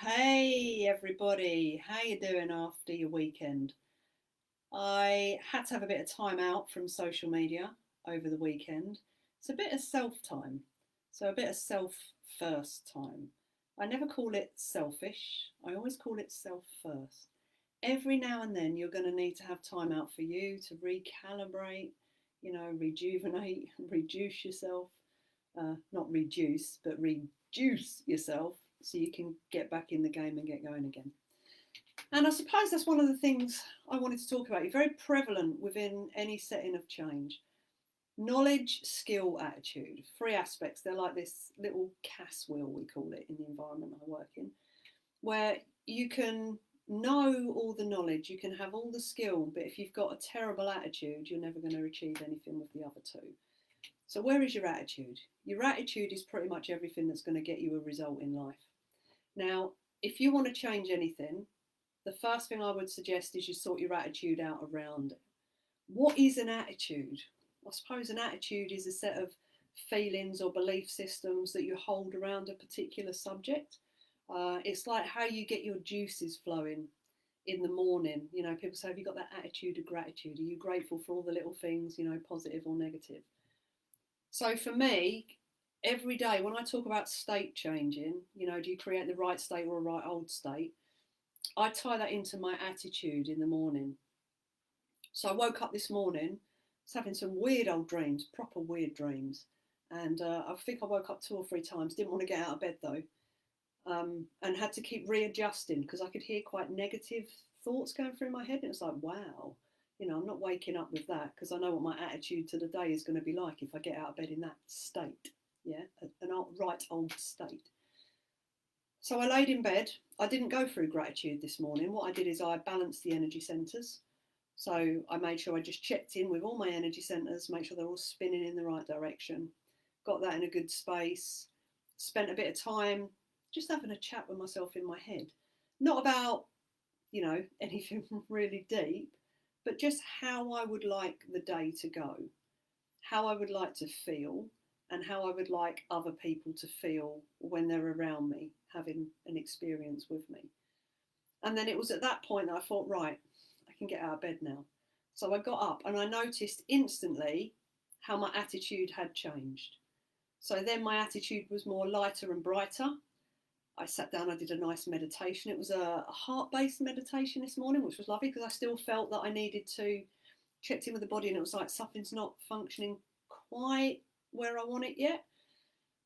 Hey everybody, how you doing after your weekend? I had to have a bit of time out from social media over the weekend. It's a bit of self time, so a bit of self first time. I never call it selfish, I always call it self first. Every now and then you're going to need to have time out for you to recalibrate, rejuvenate, reduce yourself, not reduce, but reduce yourself so you can get back in the game and get going again. And I suppose that's one of the things I wanted to talk about. It's very prevalent within any setting of change. Knowledge, skill, attitude. Three aspects. They're like this little CAS wheel, we call it, in the environment I work in, where you can know all the knowledge, you can have all the skill, but if you've got a terrible attitude, you're never going to achieve anything with the other two. So, where is your attitude? Your attitude is pretty much everything that's going to get you a result in life. Now, if you want to change anything, the first thing I would suggest is you sort your attitude out around it. What is an attitude? I suppose an attitude is a set of feelings or belief systems that you hold around a particular subject. It's like how you get your juices flowing in the morning. You know, people say, have you got that attitude of gratitude? Are you grateful for all the little things, positive or negative? So for me, every day when I talk about state changing, do you create the right state or a right old state? I tie that into my attitude in the morning. So I woke up this morning, was having some weird old dreams, proper weird dreams. And I think I woke up two or three times, didn't want to get out of bed though, and had to keep readjusting because I could hear quite negative thoughts going through my head. And it was like, wow, I'm not waking up with that because I know what my attitude to the day is going to be like if I get out of bed in that state. Yeah, an right old state. So I laid in bed. I didn't go through gratitude this morning. What I did is I balanced the energy centers. So I made sure I just checked in with all my energy centers, make sure they're all spinning in the right direction, got that in a good space, spent a bit of time just having a chat with myself in my head. Not about, anything really deep, but just how I would like the day to go, how I would like to feel, and how I would like other people to feel when they're around me, having an experience with me. And then it was at that point that I thought, right, I can get out of bed now. So I got up and I noticed instantly how my attitude had changed. So then my attitude was more lighter and brighter. I sat down, I did a nice meditation. It was a heart based meditation this morning, which was lovely because I still felt that I needed to check in with the body and it was like something's not functioning quite where I want it yet.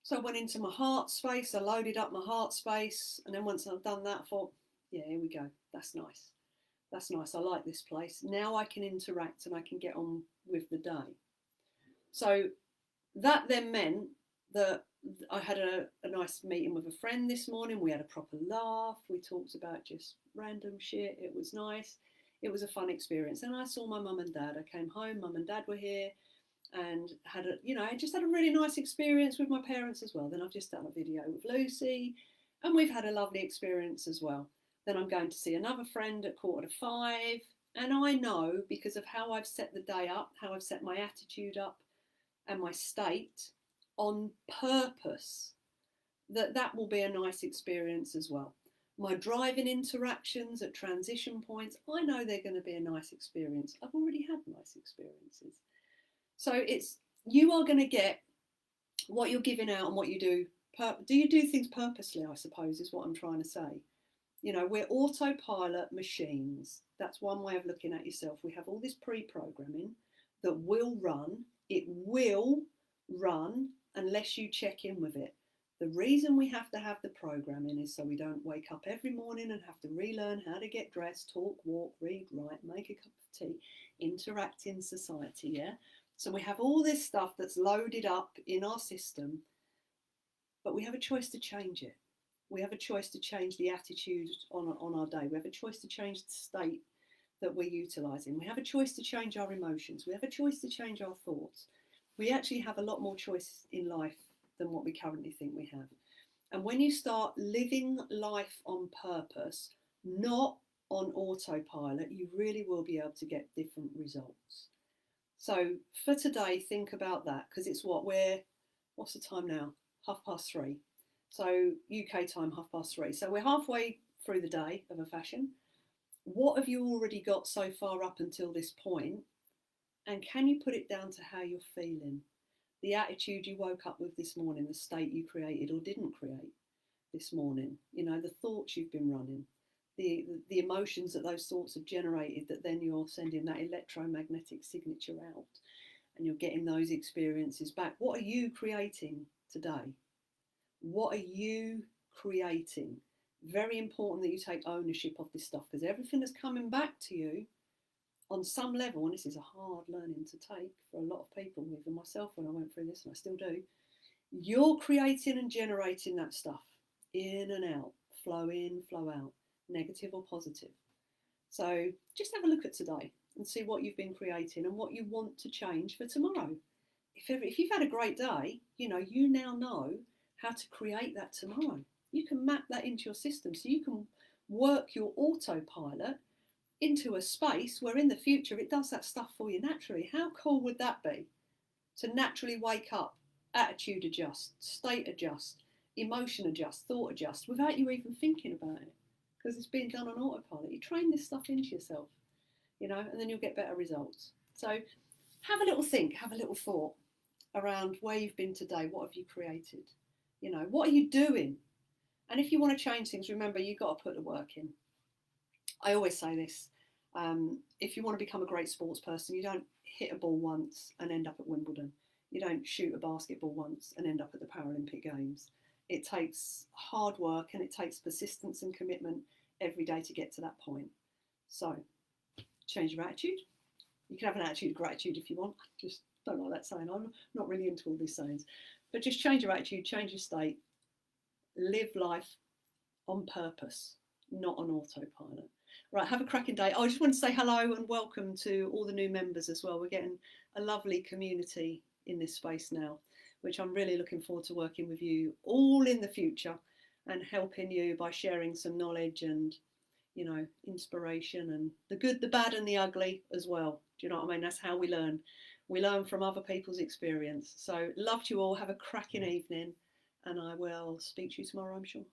So I went into my heart space, I loaded up my heart space, and then once I've done that, I thought, yeah, here we go. That's nice. That's nice. I like this place. Now I can interact and I can get on with the day. So that then meant that I had a nice meeting with a friend this morning. We had a proper laugh. We talked about just random shit. It was nice. It was a fun experience. And I saw my mum and dad. I came home, mum and dad were here and I just had a really nice experience with my parents as well. Then I've just done a video with Lucy and we've had a lovely experience as well. Then I'm going to see another friend at 4:45. And I know because of how I've set the day up, how I've set my attitude up and my state on purpose, that will be a nice experience as well. My driving interactions at transition points, I know they're going to be a nice experience. I've already had nice experiences. So it's you are going to get what you're giving out and what you do. Do you do things purposely? I suppose is what I'm trying to say. We're autopilot machines. That's one way of looking at yourself. We have all this pre-programming that will run. It will run unless you check in with it. The reason we have to have the programming is so we don't wake up every morning and have to relearn how to get dressed, talk, walk, read, write, make a cup of tea, interact in society, yeah? So we have all this stuff that's loaded up in our system, but we have a choice to change it. We have a choice to change the attitude on our day. We have a choice to change the state that we're utilising. We have a choice to change our emotions. We have a choice to change our thoughts. We actually have a lot more choice in life than what we currently think we have. And when you start living life on purpose, not on autopilot, you really will be able to get different results. So for today, think about that because it's what's the time now? 3:30. So UK time, 3:30. So we're halfway through the day of a fashion. What have you already got so far up until this point? And can you put it down to how you're feeling? The attitude you woke up with this morning, the state you created or didn't create this morning, the thoughts you've been running, the emotions that those thoughts have generated, that then you're sending that electromagnetic signature out and you're getting those experiences back. What are you creating today? What are you creating? Very important that you take ownership of this stuff, because everything that's coming back to you on some level, and this is a hard learning to take for a lot of people, even myself when I went through this, and I still do, you're creating and generating that stuff in and out, flow in, flow out, negative or positive. So just have a look at today and see what you've been creating and what you want to change for tomorrow. If you've had a great day, you now know how to create that tomorrow. You can map that into your system so you can work your autopilot into a space where in the future it does that stuff for you naturally. How cool would that be? To naturally wake up, attitude adjust, state adjust, emotion adjust, thought adjust, without you even thinking about it, because it's being done on autopilot. You train this stuff into yourself, and then you'll get better results. So have a little think, have a little thought around where you've been today. What have you created? What are you doing? And if you want to change things, remember, you've got to put the work in. I always say this. If you want to become a great sports person, you don't hit a ball once and end up at Wimbledon. You don't shoot a basketball once and end up at the Paralympic Games. It takes hard work and it takes persistence and commitment every day to get to that point. So change your attitude. You can have an attitude of gratitude if you want. Just don't like that saying. I'm not really into all these sayings. But just change your attitude, change your state. Live life on purpose, not on autopilot. Right, have a cracking day. I just want to say hello and welcome to all the new members as well. We're getting a lovely community in this space now, which I'm really looking forward to working with you all in the future and helping you by sharing some knowledge and, inspiration and the good, the bad and the ugly as well. Do you know what I mean? That's how we learn. We learn from other people's experience. So love to you all. Have a cracking evening and I will speak to you tomorrow, I'm sure.